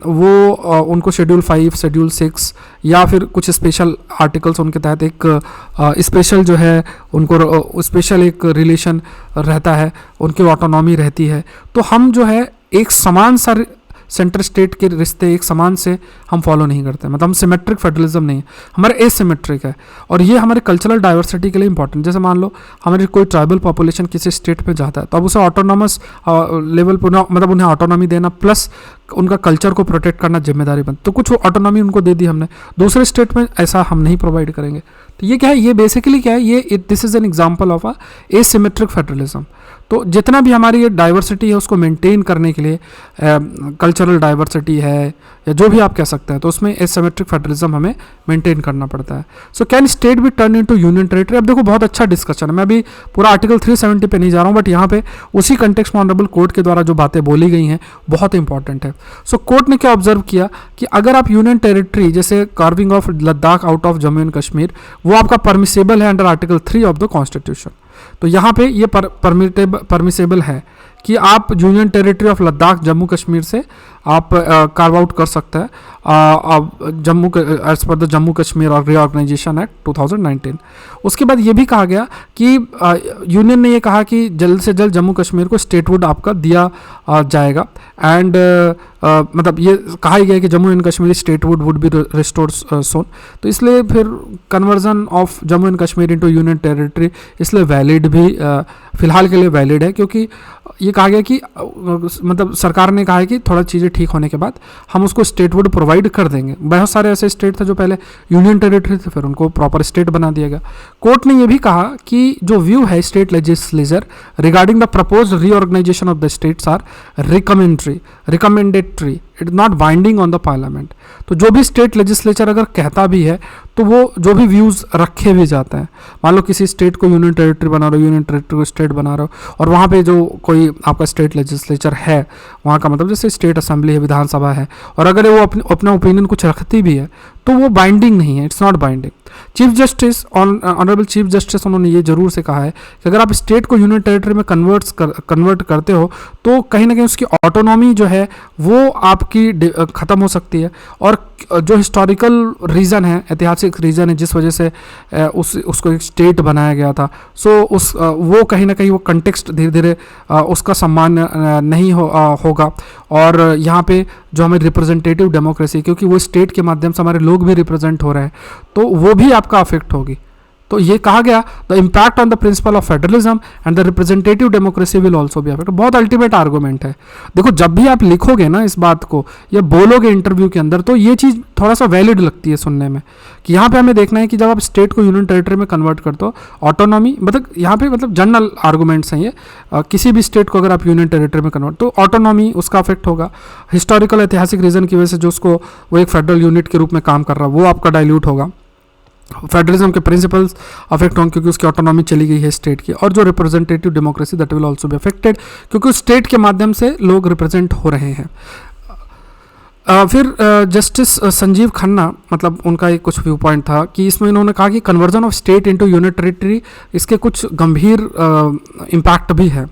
[SPEAKER 1] वो उनको शेड्यूल 5, शेड्यूल 6 या फिर कुछ स्पेशल आर्टिकल्स उनके तहत एक स्पेशल जो है उनको स्पेशल एक रिलेशन रहता है, उनकी ऑटोनॉमी रहती है। तो हम जो है एक समान सा सेंटर स्टेट के रिश्ते एक समान से हम फॉलो नहीं करते, मतलब हम सिमेट्रिक फेडरलिज्म नहीं है, हमारे एसिमेट्रिक है। और ये हमारे कल्चरल डाइवर्सिटी के लिए इंपॉर्टेंट। जैसे मान लो हमारी कोई ट्राइबल पॉपुलेशन किसी स्टेट में जाता है तो अब उसे ऑटोनॉमस लेवल पर मतलब उन्हें ऑटोनॉमी देना प्लस उनका कल्चर को प्रोटेक्ट करना जिम्मेदारी बनती। तो कुछ ऑटोनॉमी उनको दे दी हमने, दूसरे स्टेट में ऐसा हम नहीं प्रोवाइड करेंगे। तो ये क्या है, ये बेसिकली क्या है, ये this is an example of a asymmetric federalism. तो जितना भी हमारी ये डाइवर्सिटी है उसको मेंटेन करने के लिए, कल्चरल डाइवर्सिटी है या जो भी आप कह सकते हैं, तो उसमें एसिमेट्रिक फेडरलिज्म हमें मेंटेन करना पड़ता है। So can state be turn into union territory. अब देखो बहुत अच्छा डिस्कशन है, मैं अभी पूरा आर्टिकल 370 पे नहीं जा रहा हूँ, बट यहाँ पे उसी कंटेक्स्ट में ऑनरेबल कोर्ट के द्वारा जो बातें बोली गई हैं बहुत इंपॉर्टेंट है। सो कोर्ट ने क्या ऑब्जर्व किया कि अगर आप यूनियन टेरिटरी जैसे carving off Ladakh out of Jammu and Kashmir, वो आपका परमिसेबल है under article 3 of the constitution. तो यहाँ पे ये परमिसेबल है कि आप union territory of Ladakh Jammu Kashmir से आप कार्व आउट कर सकते हैं Jammu as per the Jammu Kashmir और रीऑर्गेनाइजेशन एक्ट 2019। उसके बाद ये भी कहा गया कि यूनियन ने ये कहा कि जल्द से जल्द जम्मू कश्मीर को स्टेटहुड आपका दिया जाएगा। एंड मतलब ये कहा ही गया कि Jammu and Kashmir statehood would be restored soon. तो इसलिए फिर conversion of Jammu and Kashmir into union territory इसलिए वैलिड भी फिलहाल के लिए वैलिड है, क्योंकि ये कहा गया कि मतलब सरकार ने कहा है कि थोड़ा चीज़ें ठीक होने के बाद हम उसको स्टेटहुड प्रोवाइड कर देंगे। बहुत सारे ऐसे स्टेट थे जो पहले यूनियन टेरिटरी थे, फिर उनको प्रॉपर स्टेट बना दिया गया। कोर्ट ने यह भी कहा कि जो व्यू है state legislature regarding the propose reorganisation of the states are recommendatory, it not binding on the parliament. तो जो भी स्टेट लेजिस्लेचर अगर कहता भी है तो वो जो भी व्यूज़ रखे भी जाते हैं। मान लो किसी स्टेट को यूनियन टेरिटरी बना रहे हो, यूनियन टेरिटरी को स्टेट बना रहे हो, और वहाँ पे जो कोई आपका स्टेट लेजिस्लेचर है, वहाँ का मतलब जैसे स्टेट असेंबली है, विधानसभा है, और अगर वो अपना ओपिनियन कुछ रखती भी है तो वो बाइंडिंग नहीं है, it's not binding. Chief justice honourable chief justice उन्होंने ये जरूर से कहा है कि अगर आप स्टेट को यूनियन टेरिटरी में कन्वर्ट करते हो तो कहीं ना कहीं उसकी ऑटोनॉमी जो है वो आपकी ख़त्म हो सकती है। और जो हिस्टोरिकल रीज़न है, ऐतिहासिक रीज़न है जिस वजह से उसको एक स्टेट बनाया गया था, सो वो कहीं ना कहीं वो कंटेक्स्ट धीरे धीरे उसका सम्मान नहीं होगा। और यहाँ पे जो हमें रिप्रेजेंटेटिव डेमोक्रेसी, क्योंकि वो स्टेट के माध्यम से हमारे लोग भी रिप्रेजेंट हो रहे हैं, तो वो भी आपका अफेक्ट होगी। तो ये कहा गया the impact on the principle of federalism and the representative democracy will also be affect. बहुत अल्टीमेट आर्गूमेंट है। देखो जब भी आप लिखोगे ना इस बात को या बोलोगे इंटरव्यू के अंदर, तो ये चीज़ थोड़ा सा वैलिड लगती है सुनने में कि यहाँ पे हमें देखना है कि जब आप स्टेट को यूनियन टेरिटरी में कन्वर्ट करते हो, ऑटोनॉमी मतलब यहाँ पे मतलब जनरल आर्गूमेंट्स हैं ये, किसी भी स्टेट को अगर आप यूनियन टेरिटरी में कन्वर्ट, तो ऑटोनॉमी उसका अफेक्ट होगा। हिस्टोरिकल ऐतिहासिक रीज़न की वजह से जो उसको वो एक फेडरल यूनिट के रूप में काम कर रहा है वो आपका डाइल्यूट होगा। फेडरलिज्म के प्रिंसिपल्स अफेक्ट होंगे क्योंकि उसकी ऑटोनॉमी चली गई है स्टेट की, और जो representative democracy that will also be affected क्योंकि स्टेट के माध्यम से लोग रिप्रेजेंट हो रहे हैं। फिर जस्टिस संजीव खन्ना, मतलब उनका एक कुछ व्यू पॉइंट था कि इसमें इन्होंने कहा कि conversion of state into unit territory, इसके कुछ गंभीर इम्पैक्ट भी है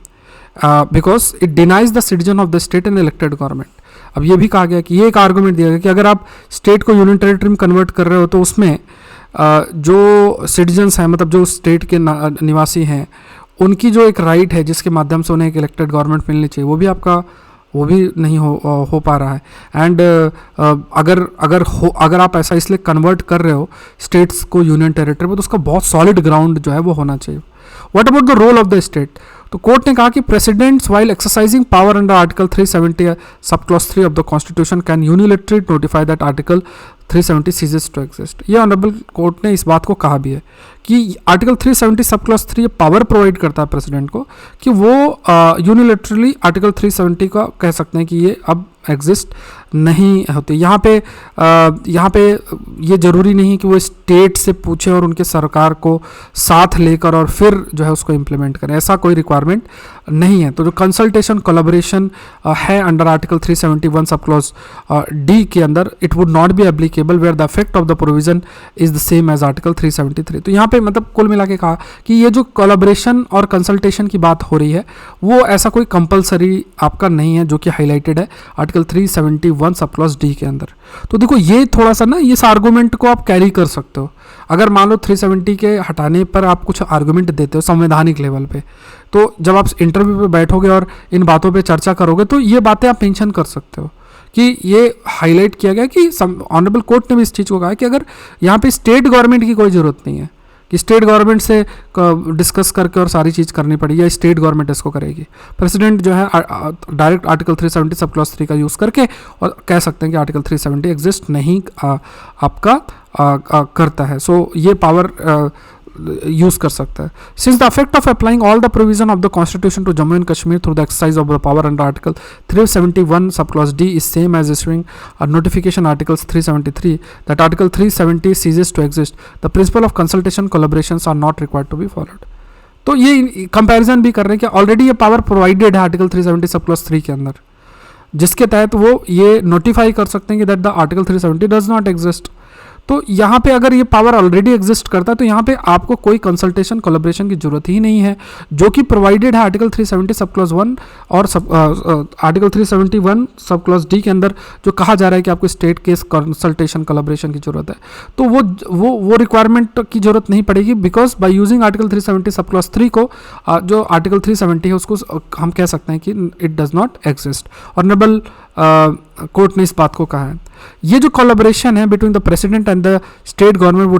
[SPEAKER 1] because it denies the citizen of the state and elected government. अब ये भी कहा गया कि ये एक आर्गूमेंट दिया गया कि अगर आप स्टेट को यूनियन टेरिटरी में कन्वर्ट कर रहे हो तो उसमें जो सिटीजन्स हैं, मतलब जो स्टेट के निवासी हैं, उनकी जो एक राइट है जिसके माध्यम से उन्हें एक इलेक्टेड गवर्नमेंट मिलनी चाहिए, वो भी नहीं हो पा रहा है। एंड अगर आप ऐसा इसलिए कन्वर्ट कर रहे हो स्टेट्स को यूनियन टेरिटरी में, तो उसका बहुत सॉलिड ग्राउंड जो है वो होना चाहिए। What about the role of the state? तो कोर्ट ने कहा कि president's while exercising power under article 370 sub clause 3 of the constitution can unilaterally notify that article 370 ceases to exist. ये ऑनरेबल कोर्ट ने इस बात को कहा भी है कि article 370 sub clause 3 power provide करता है प्रेसिडेंट को कि वो यूनिलेटरली आर्टिकल 370 का कह सकते हैं कि ये अब एग्जिस्ट नहीं होती। यहाँ पे ये ज़रूरी नहीं कि वो स्टेट से पूछे और उनके सरकार को साथ लेकर और फिर जो है उसको इम्प्लीमेंट करें, ऐसा कोई रिक्वायरमेंट नहीं है। तो जो कंसल्टेशन कोलैबोरेशन है under article 371 sub clause D के अंदर, it would not be applicable where the effect of the provision is the same as article 373। तो यहाँ पे मतलब कुल मिला के कहा कि ये जो कोलैबोरेशन और कंसल्टेशन की बात हो रही है वो ऐसा कोई कंपलसरी आपका नहीं है, जो कि हाईलाइटेड है आर्टिकल 371 सब क्लॉज डी के अंदर। तो देखो ये थोड़ा सा ना इस आर्गूमेंट को आप कैरी कर सकते हो। अगर मान लो 370 के हटाने पर आप कुछ आर्गूमेंट देते हो संवैधानिक लेवल पे, तो जब आप इंटरव्यू पे बैठोगे और इन बातों पे चर्चा करोगे तो ये बातें आप मेंशन कर सकते हो कि ये हाईलाइट किया गया कि ऑनरेबल कोर्ट ने भी इस चीज़ को कहा कि अगर यहाँ पे स्टेट गवर्नमेंट की कोई ज़रूरत नहीं है कि स्टेट गवर्नमेंट से डिस्कस करके और सारी चीज़ करनी पड़ेगी या स्टेट गवर्नमेंट इसको करेगी। प्रेसिडेंट जो है डायरेक्ट आर्टिकल 370 सब क्लॉज 3 का यूज़ करके और कह सकते हैं कि आर्टिकल 370 एग्जिस्ट नहीं आपका करता है। सो ये पावर यूज कर सकता है। Since the effect of applying all the provision of the constitution to Jammu and Kashmir through the exercise of the power under article 371 sub clause D is same as issuing a notification articles 373 that article 370 ceases to exist, the principle of consultation collaborations are not required to be followed. तो ये comparison भी कर रहे हैं कि already ये power provided है article 370 sub clause 3 के अंदर, जिसके तहत वो ये नोटिफाई कर सकते हैं कि that the article 370 does not exist. तो यहाँ पे अगर ये पावर ऑलरेडी एग्जिस्ट करता है तो यहाँ पे आपको कोई कंसल्टेशन कोलैबोरेशन की जरूरत ही नहीं है, जो कि प्रोवाइडेड है आर्टिकल 370 सब क्लॉज 1 और आर्टिकल 371 सब क्लॉज डी के अंदर, जो कहा जा रहा है कि आपको स्टेट केस कंसल्टेशन कोलैबोरेशन की जरूरत है। तो वो रिक्वायरमेंट की जरूरत नहीं पड़ेगी because by using article 370 sub clause 3 को जो आर्टिकल 370 है उसको हम कह सकते हैं कि it does not exist. Honourable court ने इस बात को कहा है। ये जो कोलैबोरेशन है between the president and the state government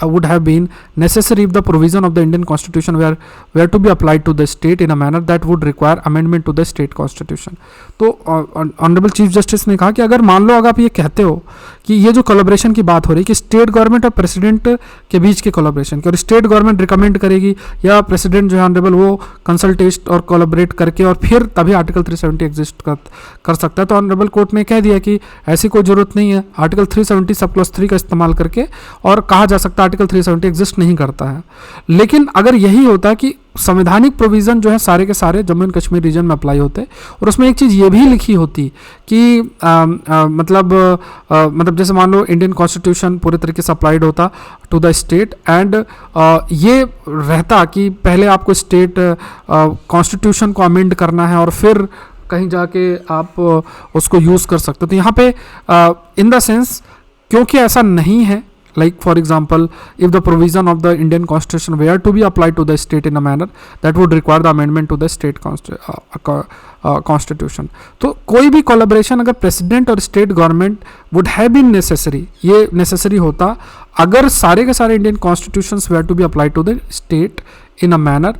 [SPEAKER 1] would have been necessary if the provision of the Indian constitution were to be applied to the state in a manner that would require amendment to the state constitution. तो honourable chief justice ने कहा कि अगर मान लो अगर आप ये कहते हो कि ये जो कोलैबोरेशन की बात हो रही है कि स्टेट गवर्नमेंट और प्रेसिडेंट के बीच के कोलैबोरेशन की, और स्टेट गवर्नमेंट रिकमेंड करेगी या प्रेसिडेंट जो है ऑनरेबल वो कंसल्टेट और कोलैबोरेट करके और फिर तभी आर्टिकल 370 एग्जिस्ट कर सकता है। तो ऑनरेबल कोर्ट ने कह दिया कि ऐसी कोई जरूरत नहीं है, आर्टिकल 370 सब क्लॉज 3 का इस्तेमाल करके और कहा जा सकता है आर्टिकल 370 एग्जिस्ट नहीं करता है। लेकिन अगर यही होता कि संवैधानिक प्रोविज़न जो है सारे के सारे जम्मू एंड कश्मीर रीजन में अप्लाई होते और उसमें एक चीज़ ये भी लिखी होती कि मतलब जैसे मान लो इंडियन कॉन्स्टिट्यूशन पूरे तरीके से अप्लाइड होता टू द स्टेट एंड ये रहता कि पहले आपको स्टेट कॉन्स्टिट्यूशन को अमेंड करना है और फिर कहीं जाके आप उसको यूज़ कर सकते हो। तो यहाँ पे इन द सेंस क्योंकि ऐसा नहीं है, like for example if the provision of the Indian constitution were to be applied to the state in a manner that would require the amendment to the state constitution, तो कोई भी collaboration अगर president और state government would have been necessary, ये necessary होता अगर सारे के सारे Indian constitutions were to be applied to the state in a manner,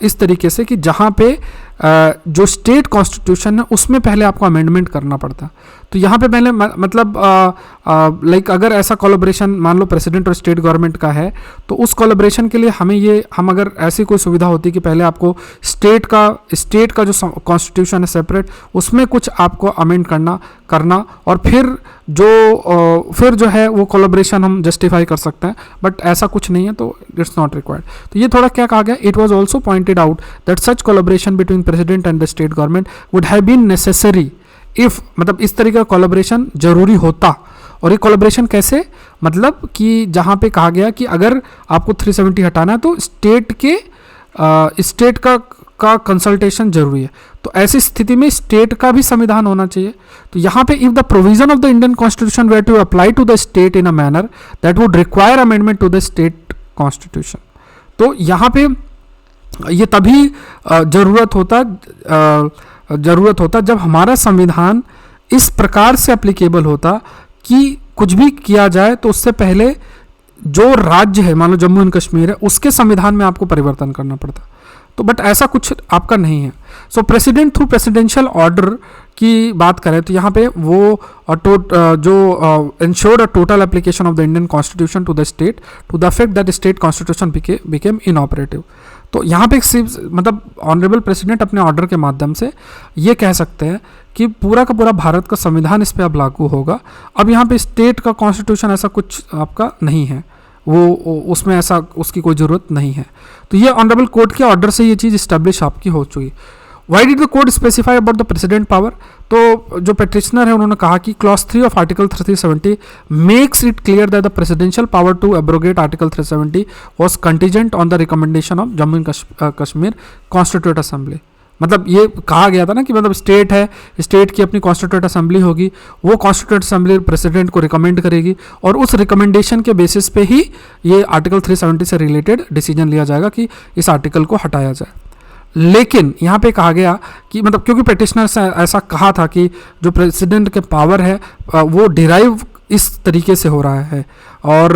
[SPEAKER 1] इस तरीके से कि जहाँ पे जो स्टेट कॉन्स्टिट्यूशन है उसमें पहले आपको अमेंडमेंट करना पड़ता। तो यहाँ पे पहले मतलब लाइक अगर ऐसा कोलैबोरेशन मान लो प्रेसिडेंट और स्टेट गवर्नमेंट का है तो उस कोलैबोरेशन के लिए हम अगर ऐसी कोई सुविधा होती कि पहले आपको स्टेट का जो कॉन्स्टिट्यूशन है सेपरेट उसमें कुछ आपको अमेंड करना करना और फिर जो है वो कोलैबोरेशन हम जस्टिफाई कर सकते हैं, बट ऐसा कुछ नहीं है, तो इट्स नॉट रिक्वायर्ड। तो ये थोड़ा क्या कहा गया, it was also pointed out that such collaboration between president and the state government would have been necessary if, मतलब इस तरीके का कोलैबोरेशन जरूरी होता। और ये कोलैबोरेशन कैसे, मतलब कि जहाँ पे कहा गया कि अगर आपको 370 हटाना है तो स्टेट का कंसल्टेशन जरूरी है, तो ऐसी स्थिति में स्टेट का भी संविधान होना चाहिए। तो यहाँ पे if the provision of the Indian constitution were to apply to the state in a manner that would require amendment to the state constitution, तो यहाँ पे ये तभी जरूरत होता जब हमारा संविधान इस प्रकार से एप्लीकेबल होता कि कुछ भी किया जाए तो उससे पहले जो राज्य है, मान लो जम्मू एंड कश्मीर है, उसके संविधान में आपको परिवर्तन करना पड़ता। तो बट ऐसा कुछ आपका नहीं है। So president through presidential order की बात करें तो यहाँ पे वो जो ensured a total application of the Indian constitution to the state to the effect that state constitution became inoperative. तो यहाँ पे मतलब ऑनरेबल प्रेसिडेंट अपने ऑर्डर के माध्यम से ये कह सकते हैं कि पूरा का पूरा भारत का संविधान इस पर अब लागू होगा। अब यहाँ पे स्टेट का कॉन्स्टिट्यूशन ऐसा कुछ आपका नहीं है, वो उसमें ऐसा उसकी कोई ज़रूरत नहीं है। तो ये ऑनरेबल कोर्ट के ऑर्डर से ये चीज़ इस्टेब्लिश आपकी हो चुकी। Why did the court specify about the president power, तो जो पेटिशनर है उन्होंने कहा कि clause 3 of article 370 makes it clear that the presidential power to abrogate article 370 was contingent on the recommendation of Jammu and Kashmir constituent assembly. मतलब ये कहा गया था ना कि मतलब स्टेट है, स्टेट की अपनी कॉन्स्टिट्यूट असेंबली होगी, वो कॉन्स्टिट्यूट असेंबली प्रेसिडेंट को रिकमेंड करेगी और उस रिकमेंडेशन के बेसिस पे ही ये आर्टिकल 370 से रिलेटेड डिसीजन लिया जाएगा कि इस आर्टिकल को हटाया जाए। लेकिन यहाँ पे कहा गया कि मतलब क्योंकि पेटिशनर से ऐसा कहा था कि जो प्रेसिडेंट के पावर है वो डिराइव इस तरीके से हो रहा है और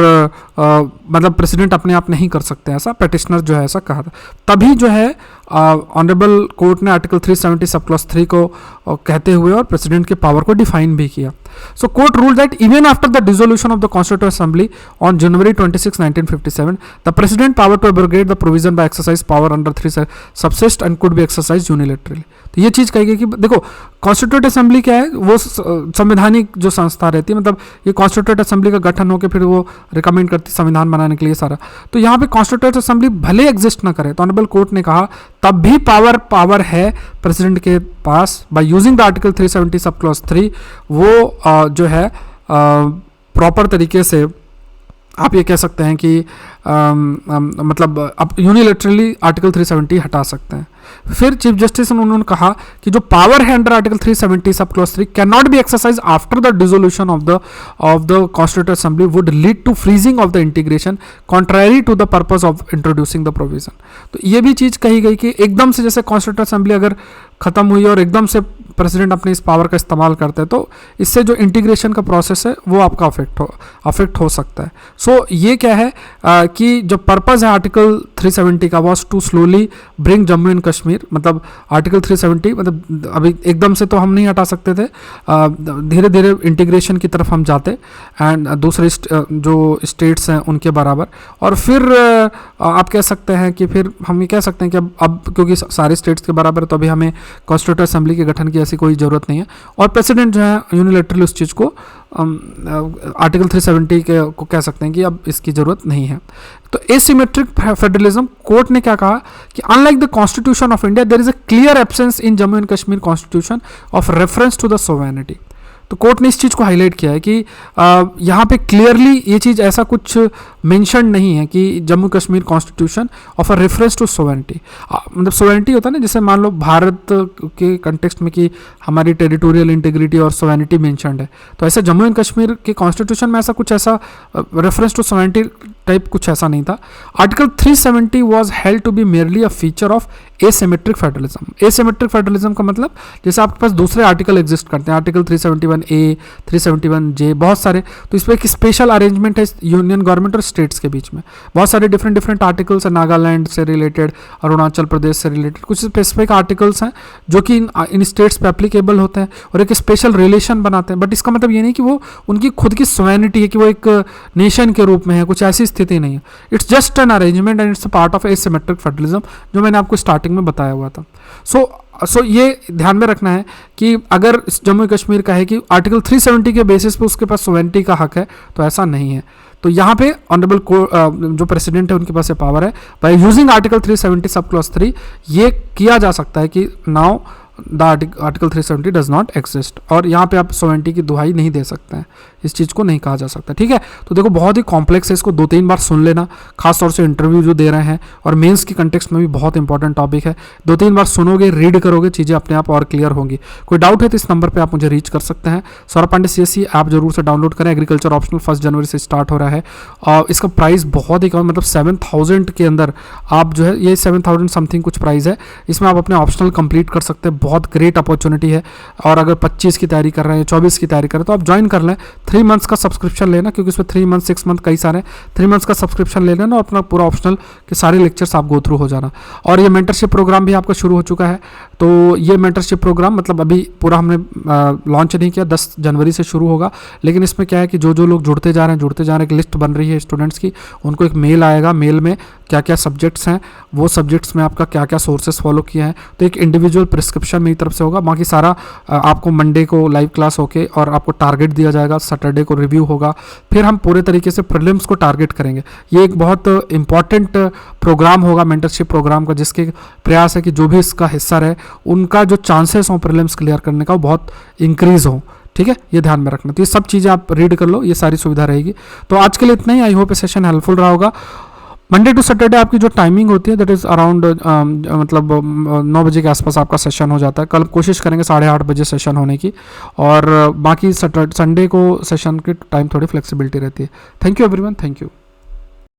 [SPEAKER 1] मतलब प्रेसिडेंट अपने आप नहीं कर सकते, ऐसा पेटिशनर जो है ऐसा कहा था। तभी जो है ऑनरेबल कोर्ट ने आर्टिकल 370 सब क्लॉज 3 को कहते हुए और प्रेसिडेंट के पावर को डिफाइन भी किया। So court rule that even after the dissolution of the constituent assembly on January 26, 1957 the president power to abrogate the provision by exercise power under 3 subsist and could be exercise unilaterally. तो ये चीज़ कही गई कि देखो constituent assembly क्या है, वो संवैधानिक जो संस्था रहती है, मतलब ये कॉन्स्टिट्यूएंट असेंबली का गठन होकर फिर वो रिकमेंड करती संविधान बनाने के लिए सारा। तो यहाँ पे कॉन्स्टिट्यूएंट असेंबली भले एग्जिस्ट ना करे तो ऑनरेबल कोर्ट ने कहा तब भी पावर है प्रेसिडेंट के पास by using the article 370 sub clause 3, वो जो है प्रॉपर तरीके से आप ये कह सकते हैं कि मतलब आप यूनिलैटरली आर्टिकल 370 हटा सकते हैं। फिर चीफ जस्टिस ने उन्होंने कहा कि जो पावर है under article 370 sub clause 3 can not be exercise after the dissolution of the constituent assembly would lead to freezing of the integration contrary to the purpose of introducing the provision. तो ये भी चीज़ कही गई कि एकदम से जैसे कॉन्स्टिट्यूएंट असेंबली अगर खत्म हुई और एकदम से प्रेसिडेंट अपने इस पावर का इस्तेमाल करते हैं तो इससे जो इंटीग्रेशन का प्रोसेस है वो आपका अफेक्ट हो सकता है। सो ये क्या है कि जो पर्पस है आर्टिकल 370 का was to slowly bring Jammu and Kashmir, मतलब आर्टिकल 370 मतलब अभी एकदम से तो हम नहीं हटा सकते थे, धीरे धीरे इंटीग्रेशन की तरफ हम जाते एंड दूसरे जो स्टेट्स हैं उनके बराबर, और फिर आप कह सकते हैं कि फिर हम ये कह सकते हैं कि अब क्योंकि सारे स्टेट्स के बराबर तो अभी हमें कॉन्स्टिट्यूएंट असेंबली के गठन की ऐसी कोई ज़रूरत नहीं है और प्रेसिडेंट जो है यूनिलैटरली उस चीज़ को आर्टिकल 370 को कह सकते हैं कि अब इसकी ज़रूरत नहीं है। तो एसिमेट्रिक फेडरलिज्म, कोर्ट ने क्या कहा कि unlike the constitution of India there is a clear absence in Jammu and Kashmir constitution of reference to the sovereignty. तो कोर्ट ने इस चीज़ को हाईलाइट किया है कि यहाँ पे क्लियरली ये चीज़ ऐसा कुछ मेंशन नहीं है कि Jammu Kashmir constitution of a reference to sovereignty, मतलब सोवेरेनिटी होता है ना, जैसे मान लो भारत के कंटेक्स्ट में कि हमारी टेरिटोरियल इंटीग्रिटी और सोवेरेनिटी मेंशन्ड है, तो ऐसे जम्मू एंड कश्मीर के कॉन्स्टिट्यूशन में ऐसा कुछ ऐसा रेफरेंस टू सोवेरेनिटी टाइप कुछ ऐसा नहीं था। Article 370 was held to be merely a feature of asymmetric federalism. Asymmetric federalism का मतलब जैसे आपके पास दूसरे आर्टिकल एग्जिस्ट करते हैं, आर्टिकल 371A, 371J, बहुत सारे, तो इस पर एक स्पेशल अरेंजमेंट है यूनियन गवर्नमेंट और स्टेट्स के बीच में। बहुत सारे डिफरेंट डिफरेंट आर्टिकल्स हैं, नागालैंड से रिलेटेड, अरुणाचल प्रदेश से रिलेटेड कुछ स्पेसिफिक आर्टिकल्स हैं जो कि इन स्टेट्स पे एप्लीकेबल होते हैं और एक स्पेशल रिलेशन बनाते हैं। बट इसका मतलब ये नहीं कि वो उनकी खुद की सोवेनिटी है कि वो एक नेशन के रूप में है, कुछ ऐसी स्थिति नहीं है। It's just an arrangement and it's a part of asymmetric federalism, जो मैंने आपको स्टार्टिंग में बताया हुआ था। सो ये ध्यान में रखना है कि अगर जम्मू कश्मीर का है कि आर्टिकल 370 के बेसिस पे उसके पास सोवेनिटी का हक है, तो ऐसा नहीं है। तो यहाँ पे ऑनरेबल जो प्रेसिडेंट है उनके पास ये पावर है, by using article 370 sub clause 3 ये किया जा सकता है कि now the article 370 does not exist, और यहाँ पे आप सोवेनिटी की दुहाई नहीं दे सकते हैं, इस चीज़ को नहीं कहा जा सकता। ठीक है, तो देखो बहुत ही कॉम्प्लेक्स है, इसको 2-3 बार सुन लेना, खास तौर से इंटरव्यू जो दे रहे हैं और मेंस की कंटेक्स्ट में भी बहुत इंपॉर्टेंट टॉपिक है। 2-3 बार सुनोगे, रीड करोगे, चीज़ें अपने आप और क्लियर होंगी। कोई डाउट है तो इस नंबर पर आप मुझे रीच कर सकते हैं। सौरभ पांडे CSE ऐप जरूर से डाउनलोड करें, एग्रीकल्चर ऑप्शनल 1 जनवरी से स्टार्ट हो रहा है और इसका प्राइस बहुत ही कम, मतलब 7000 के अंदर आप जो है, ये 7000 समथिंग कुछ प्राइस है, इसमें आप अपने ऑप्शनल कंप्लीट कर सकते हैं। बहुत ग्रेट अपॉर्चुनिटी है, और अगर 25 की तैयारी कर रहे हैं, 24 की तैयारी कर रहे हैं, तो आप ज्वाइन कर लें। 3 मंथ्स का सब्सक्रिप्शन लेना, क्योंकि इसमें 3 मंथ 6 मंथ कई सारे, 3 मंथ्स का सब्सक्रिप्शन ले लेना और अपना पूरा ऑप्शनल के सारे लेक्चर्स आप गो थ्रू हो जाना। और ये मेंटरशिप प्रोग्राम भी आपका शुरू हो चुका है, तो ये मेंटरशिप प्रोग्राम मतलब अभी पूरा हमने लॉन्च नहीं किया, 10 जनवरी से शुरू होगा। लेकिन इसमें क्या है कि जो लोग जुड़ते जा रहे हैं, एक लिस्ट बन रही है स्टूडेंट्स की, उनको एक मेल आएगा, मेल में क्या क्या सब्जेक्ट्स हैं, वो सब्जेक्ट्स में आपका क्या क्या सोर्सेस फॉलो किए हैं, तो एक इंडिविजुअल प्रिस्क्रिप्शन मेरी तरफ से होगा। बाकी सारा आपको मंडे को लाइव क्लास होके और आपको टारगेट दिया जाएगा, सैटरडे को रिव्यू होगा, फिर हम पूरे तरीके से प्रीलिम्स को टारगेट करेंगे। ये एक बहुत इंपॉर्टेंट प्रोग्राम होगा मेंटरशिप प्रोग्राम का, जिसके प्रयास है कि जो भी इसका हिस्सा रहे उनका जो चांसेस हों प्रीलिम्स क्लियर करने का वो बहुत इंक्रीज हो। ठीक है, ये ध्यान में रखना। तो ये सब चीज़ें आप रीड कर लो, ये सारी सुविधा रहेगी। तो आज के लिए इतना ही। आई होप ये सेशन हेल्पफुल रहा होगा। मंडे टू सैटरडे आपकी जो टाइमिंग होती है दैट इज़ अराउंड मतलब 9 बजे के आसपास आपका सेशन हो जाता है। कल कोशिश करेंगे 8:30 बजे सेशन होने की, और बाकी संडे को सेशन की टाइम थोड़ी फ्लेक्सिबिलिटी रहती है। Thank you everyone, thank you.